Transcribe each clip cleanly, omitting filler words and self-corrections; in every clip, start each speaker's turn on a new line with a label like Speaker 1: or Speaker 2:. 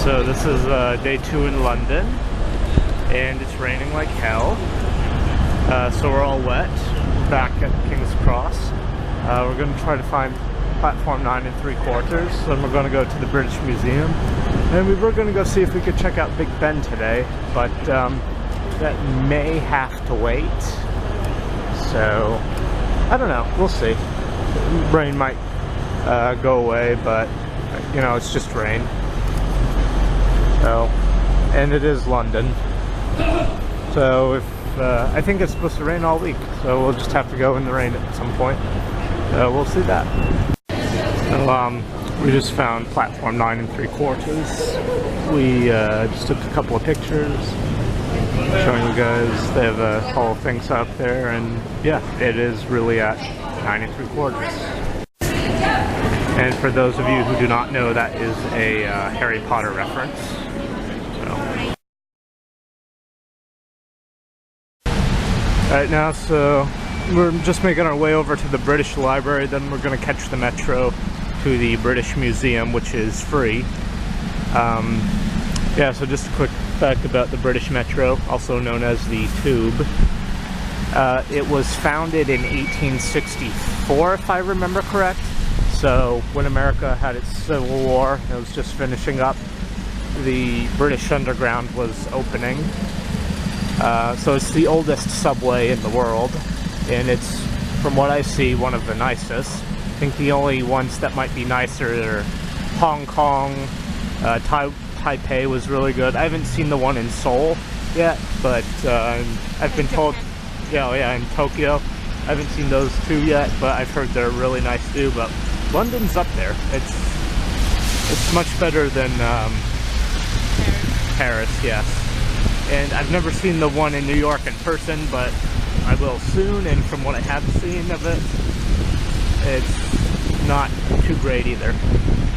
Speaker 1: So this is day 2 in London, and it's raining like hell. So we're all wet, back at King's Cross. We're going to try to find platform 9 3/4, then we're going to go to the British Museum. And we were going to go see if we could check out Big Ben today, but that may have to wait. So, I don't know, we'll see. Rain might go away, but you know, it's just rain. So, and it is London. So if I think it's supposed to rain all week, so we'll just have to go in the rain at some point. We'll see that. So, we just found platform 9 3/4. We just took a couple of pictures, showing you guys. They have a whole thing set up there, and yeah, it is really at 9 3/4. And for those of you who do not know, that is a Harry Potter reference. Alright, now, so we're just making our way over to the British Library, then we're going to catch the metro to the British Museum, which is free. Yeah, so just a quick fact about the British Metro, also known as the Tube. It was founded in 1864, if I remember correct. So when America had its Civil War, it was just finishing up, the British Underground was opening. So it's the oldest subway in the world, and it's, from what I see, one of the nicest. I think the only ones that might be nicer are Hong Kong, Taipei was really good. I haven't seen the one in Seoul yet, but I've been told, yeah, in Tokyo. I haven't seen those two yet, but I've heard they're really nice too. But London's up there. It's much better than Paris, yes. And I've never seen the one in New York in person, but I will soon, and from what I have seen of it, it's not too great either.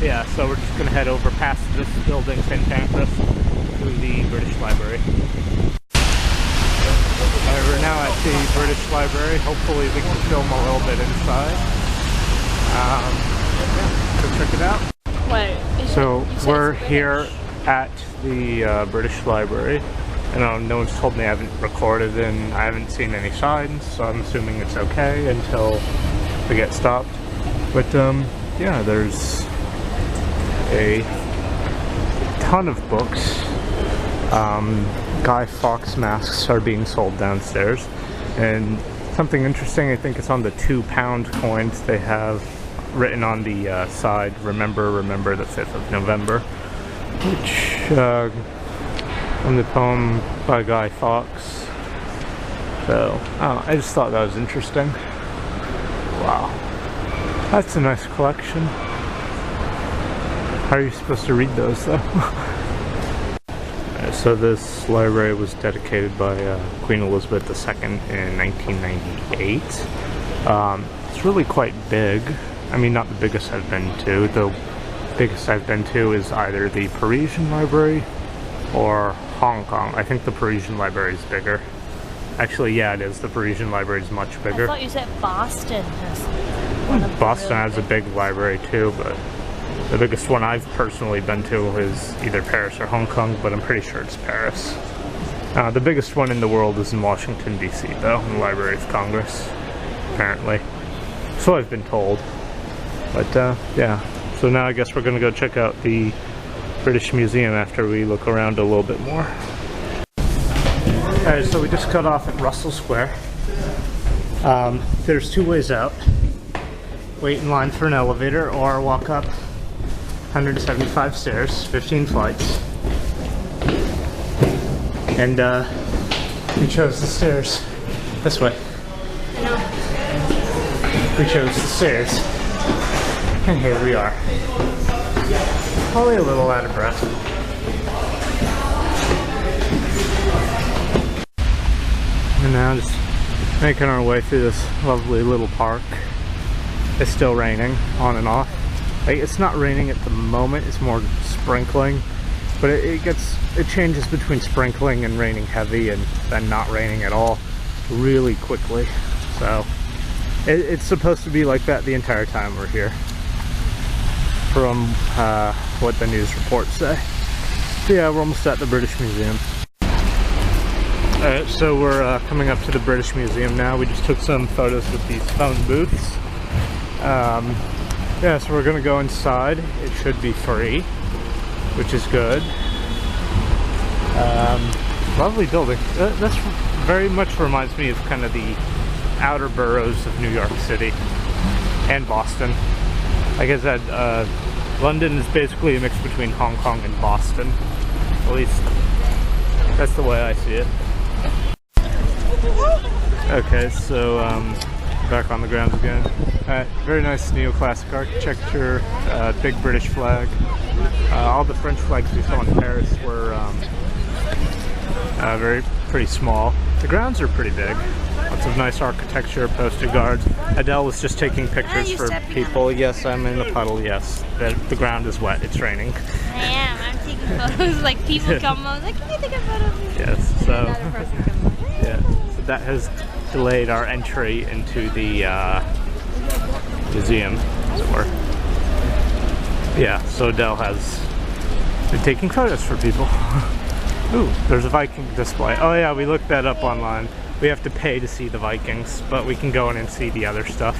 Speaker 1: Yeah, so we're just going to head over past this building, St. Pancras, to the British Library. Alright, we're now at the British Library. Hopefully we can film a little bit inside. Yeah, go check it out.
Speaker 2: Wait,
Speaker 1: so we're here at the British Library. And no one's told me I haven't recorded, and I haven't seen any signs, so I'm assuming it's okay until we get stopped. But yeah, there's a ton of books. Guy Fawkes masks are being sold downstairs, and something interesting, I think it's on the £2 coins they have written on the side, remember the 5th of November, which from the poem by Guy Fawkes. So, I just thought that was interesting. Wow. That's a nice collection. How are you supposed to read those, though? So this library was dedicated by Queen Elizabeth II in 1998. It's really quite big. I mean, not the biggest I've been to. The biggest I've been to is either the Parisian Library or Hong Kong. I think the Parisian Library is bigger. Actually, yeah, it is. The Parisian Library is much bigger.
Speaker 2: I thought you said Boston has one of
Speaker 1: Boston has a big library too, but the biggest one I've personally been to is either Paris or Hong Kong, but I'm pretty sure it's Paris. The biggest one in the world is in Washington, D.C., though, in the Library of Congress, apparently. So I've been told. But, yeah. So now I guess we're going to go check out the British Museum after we look around a little bit more. Alright, so we just cut off at Russell Square. There's two ways out. Wait in line for an elevator or walk up 175 stairs, 15 flights. And we chose the stairs this way.
Speaker 2: I know.
Speaker 1: We chose the stairs. And here we are. Probably a little out of breath. And now just making our way through this lovely little park. It's still raining on and off. Like, it's not raining at the moment, it's more sprinkling. But it changes between sprinkling and raining heavy and then not raining at all really quickly. So it's supposed to be like that the entire time we're here, from what the news reports say. Yeah, we're almost at the British Museum. Alright, so we're coming up to the British Museum now. We just took some photos with these phone booths. Yeah, so we're gonna go inside. It should be free, which is good. Lovely building. This very much reminds me of kind of the outer boroughs of New York City and Boston. Like I said, London is basically a mix between Hong Kong and Boston. At least that's the way I see it. Okay, so back on the grounds again. Very nice neoclassic architecture, big British flag. All the French flags we saw in Paris were pretty small. The grounds are pretty big. Lots of nice architecture, posted guards. Adele was just taking pictures for people. Yes, I'm in a puddle, yes. The ground is wet, it's raining.
Speaker 2: I am. I'm taking photos. Like people come, I was like, can you take a photo of me?
Speaker 1: Yes, so
Speaker 2: Another person comes.
Speaker 1: yeah, so that has delayed our entry into the museum. Yeah, so Adele has been taking photos for people. Ooh, there's a Viking display. Oh yeah, we looked that up online. We have to pay to see the Vikings, but we can go in and see the other stuff.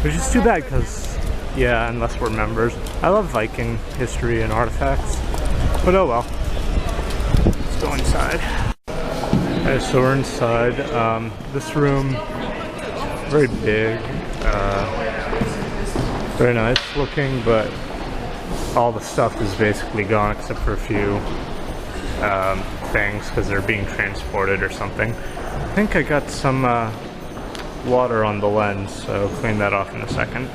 Speaker 1: Which is too bad because, yeah, unless we're members. I love Viking history and artifacts, but oh well. Let's go inside. Okay, so we're inside. This room, very big, very nice looking, but all the stuff is basically gone except for a few things because they're being transported or something. I think I got some water on the lens, so I'll clean that off in a second.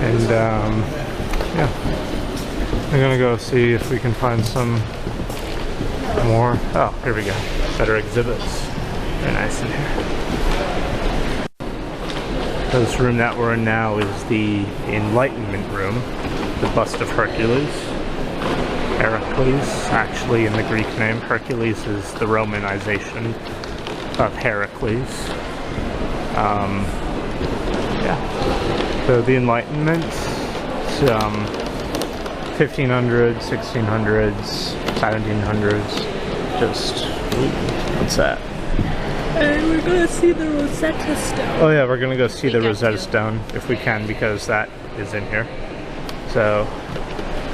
Speaker 1: And yeah, I'm gonna go see if we can find some more. Oh, here we go. Better exhibits. Very nice in here. So this room that we're in now is the Enlightenment room, the bust of Hercules. Heracles, actually in the Greek name. Hercules is the Romanization of Heracles. Yeah. So the Enlightenment, 1500s, 1600s, 1700s. Just, what's that?
Speaker 2: We're gonna see the Rosetta Stone.
Speaker 1: Oh yeah, we're gonna go see the Rosetta Stone if we can, because that is in here. So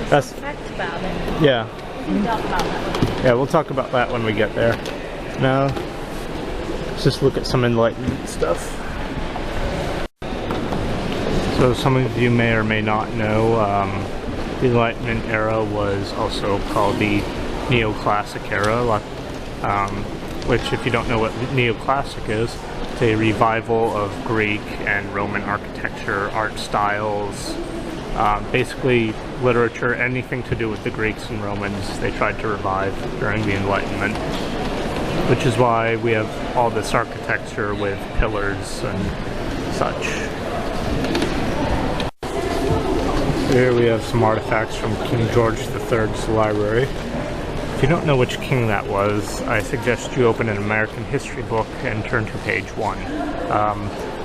Speaker 1: that's
Speaker 2: fact about it.
Speaker 1: Yeah.
Speaker 2: We can talk about that.
Speaker 1: Yeah, we'll talk about that when we get there. Now, let's just look at some Enlightenment stuff. So some of you may or may not know, the Enlightenment era was also called the Neoclassic era, which, if you don't know what Neoclassic is, it's a revival of Greek and Roman architecture, art styles, basically literature, anything to do with the Greeks and Romans, they tried to revive during the Enlightenment, which is why we have all this architecture with pillars and such. Here we have some artifacts from King George III's library. If you don't know which king that was, I suggest you open an American history book and turn to page 1.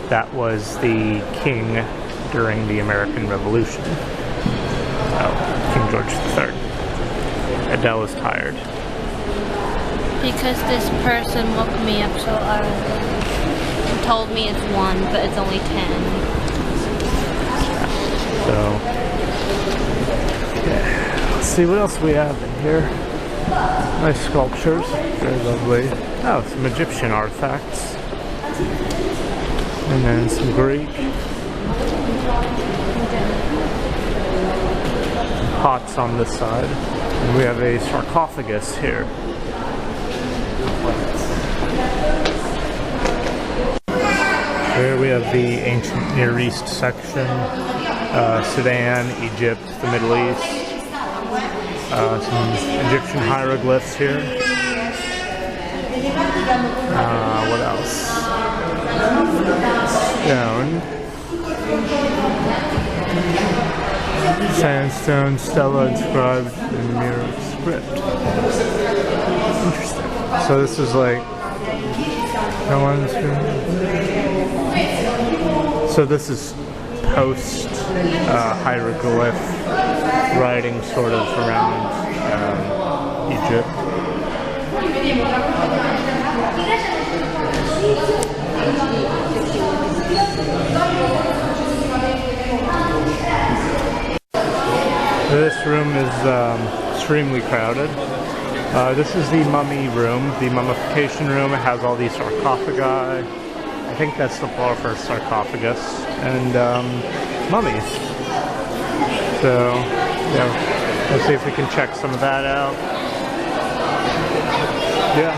Speaker 1: That was the king during the American Revolution. King George III. Adele is tired.
Speaker 2: Because this person woke me up so early and told me it's 1, but it's only 10.
Speaker 1: So, yeah. Let's see what else we have in here. Nice sculptures, very lovely. Oh, some Egyptian artifacts. And then some Greek. Pots on this side. And we have a sarcophagus here. Here we have the ancient Near East section. Sudan, Egypt, the Middle East. Some Egyptian hieroglyphs here. What else? Stone. Sandstone stela inscribed in mirror script. Interesting. So this is like no one's gonna... So this is post hieroglyph writing sort of around Egypt. This room is extremely crowded. This is the mummy room, the mummification room. It has all these sarcophagi. I think that's the floor for sarcophagus and mummies. So, yeah, let's see if we can check some of that out. Yeah.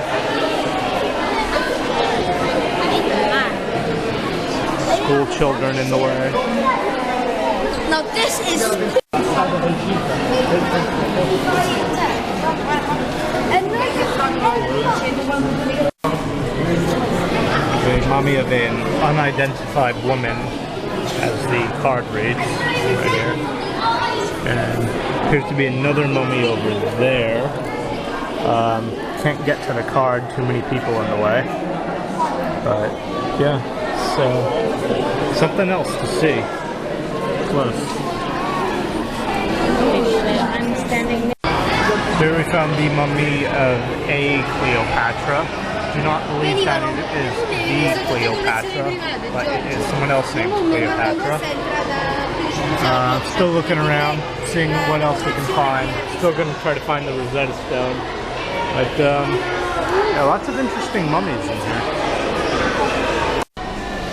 Speaker 1: School children in the way.
Speaker 2: Now this is...
Speaker 1: The mummy of an unidentified woman, as the card reads, right here. And appears to be another mummy over there. Can't get to the card, too many people in the way. But, yeah, so something else to see. Close.
Speaker 2: I'm standing there.
Speaker 1: Here we found the mummy of a Cleopatra. Do not believe that it is the Cleopatra, but it is someone else named Cleopatra. Still looking around, seeing what else we can find. Still going to try to find the Rosetta Stone. But yeah, lots of interesting mummies in here.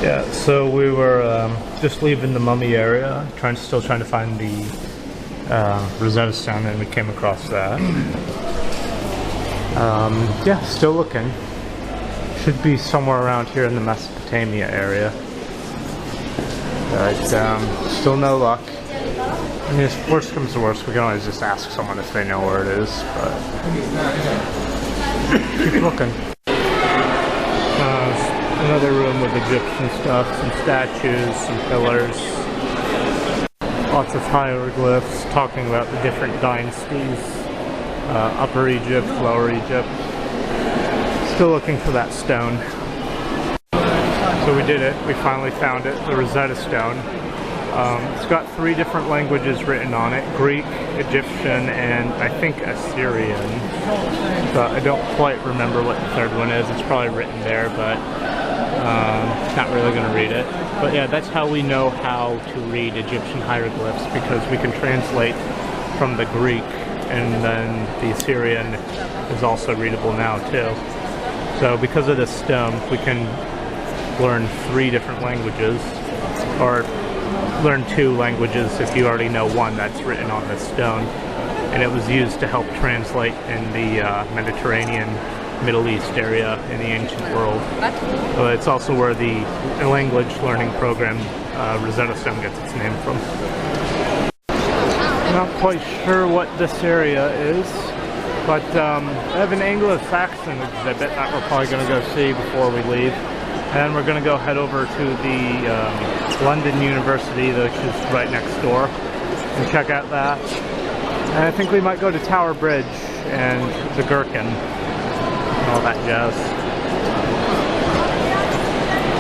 Speaker 1: Yeah, so we were just leaving the mummy area, still trying to find the Rosetta Stone, and we came across that. Yeah, still looking. Should be somewhere around here in the Mesopotamia area. But still no luck. I mean, if worst comes to worst, we can always just ask someone if they know where it is, but keep looking. Another room with Egyptian stuff, some statues, some pillars. Lots of hieroglyphs talking about the different dynasties. Upper Egypt, Lower Egypt. Still looking for that stone. So we did it. We finally found it, the Rosetta Stone. It's got 3 different languages written on it. Greek, Egyptian, and I think Assyrian. But I don't quite remember what the third one is. It's probably written there, but not really going to read it. But yeah, that's how we know how to read Egyptian hieroglyphs, because we can translate from the Greek, and then the Assyrian is also readable now too. So because of this stone, we can learn 3 different languages, or learn 2 languages if you already know one that's written on this stone. And it was used to help translate in the Mediterranean, Middle East area in the ancient world. It's also where the language learning program Rosetta Stone gets its name from. Not quite sure what this area is, but I have an Anglo-Saxon exhibit that we're probably going to go see before we leave. And we're going to go head over to the London University, which is right next door, and check out that. And I think we might go to Tower Bridge and the Gherkin and all that jazz.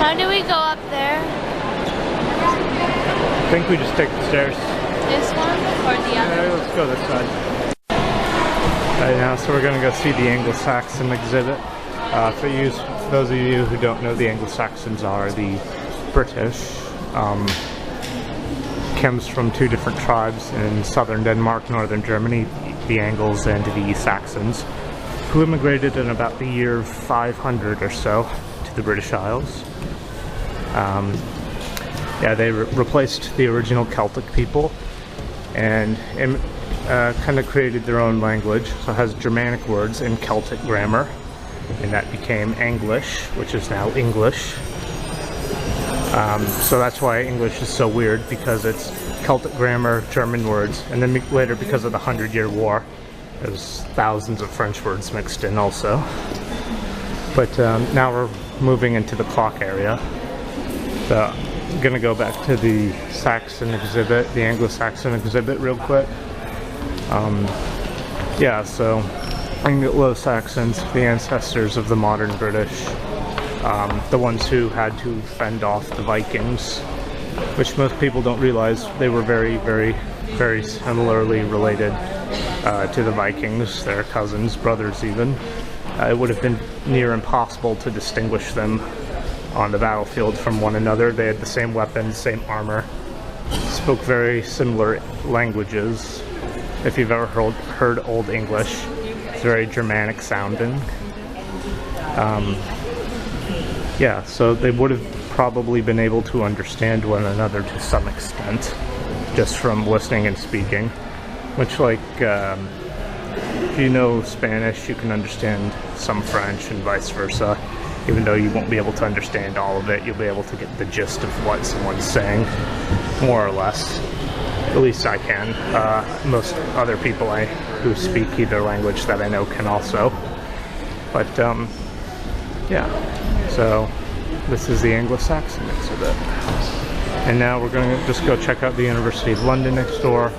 Speaker 2: How do we go up there?
Speaker 1: I think we just take the stairs.
Speaker 2: This one or the other?
Speaker 1: Yeah, let's go this side. Right now, so we're going to go see the Anglo-Saxon exhibit. For those of you who don't know, the Anglo-Saxons are the British. Comes from 2 different tribes in southern Denmark, northern Germany, the Angles and the Saxons, who immigrated in about the year 500 or so to the British Isles. Yeah, they replaced the original Celtic people and kind of created their own language. So it has Germanic words and Celtic grammar, and that became English, which is now English. So that's why English is so weird, because it's Celtic grammar, German words, and then later, because of the 100-Year War, there's thousands of French words mixed in also. But now we're moving into the clock area. So I'm gonna go back to the Saxon exhibit, the Anglo-Saxon exhibit real quick. Yeah, so Anglo-Saxons, the ancestors of the modern British, the ones who had to fend off the Vikings which most people don't realize they were very, very, very similarly related to the Vikings. They're cousins, brothers even. It would have been near impossible to distinguish them on the battlefield from one another. They had the same weapons, same armor, spoke very similar languages. If you've ever heard Old English, it's very Germanic sounding. Yeah, so they would have probably been able to understand one another to some extent, just from listening and speaking. Which, like, if you know Spanish, you can understand some French and vice versa. Even though you won't be able to understand all of it, you'll be able to get the gist of what someone's saying, more or less. At least I can. Most other people who speak either language that I know can also. But, yeah. So, this is the Anglo-Saxon exhibit. And now we're going to just go check out the University of London next door,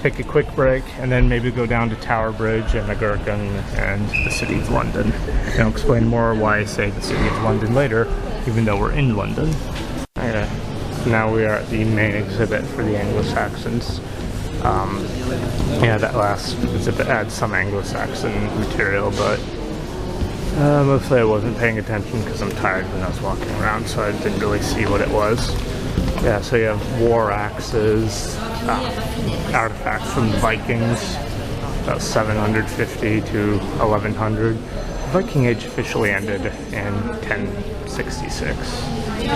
Speaker 1: take a quick break, and then maybe go down to Tower Bridge and the Gherkin and the City of London. And I'll explain more why I say the City of London later, even though we're in London. Okay. Now we are at the main exhibit for the Anglo-Saxons. Yeah, that last exhibit had some Anglo-Saxon material, but mostly I wasn't paying attention because I'm tired when I was walking around, so I didn't really see what it was. Yeah, so you have war axes, artifacts from the Vikings, about 750 to 1100. The Viking Age officially ended in 1066,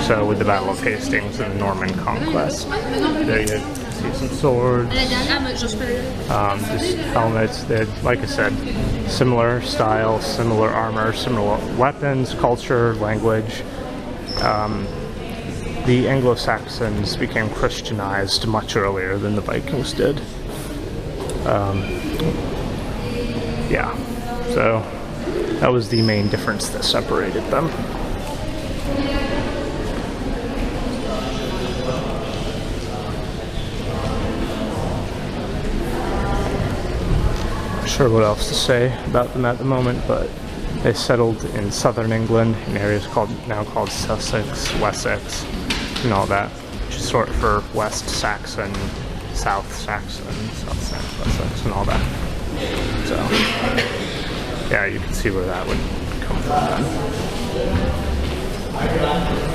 Speaker 1: so with the Battle of Hastings and the Norman Conquest. There you see some swords, just helmets. They're, like I said, similar style, similar armor, similar weapons, culture, language. The Anglo-Saxons became Christianized much earlier than the Vikings did. Yeah, so that was the main difference that separated them. Not sure what else to say about them at the moment, but they settled in southern England in areas now called Sussex, Wessex, and all that, which is short for West Saxon, South Saxon, Wessex, and all that. So, yeah, you can see where that would come from then.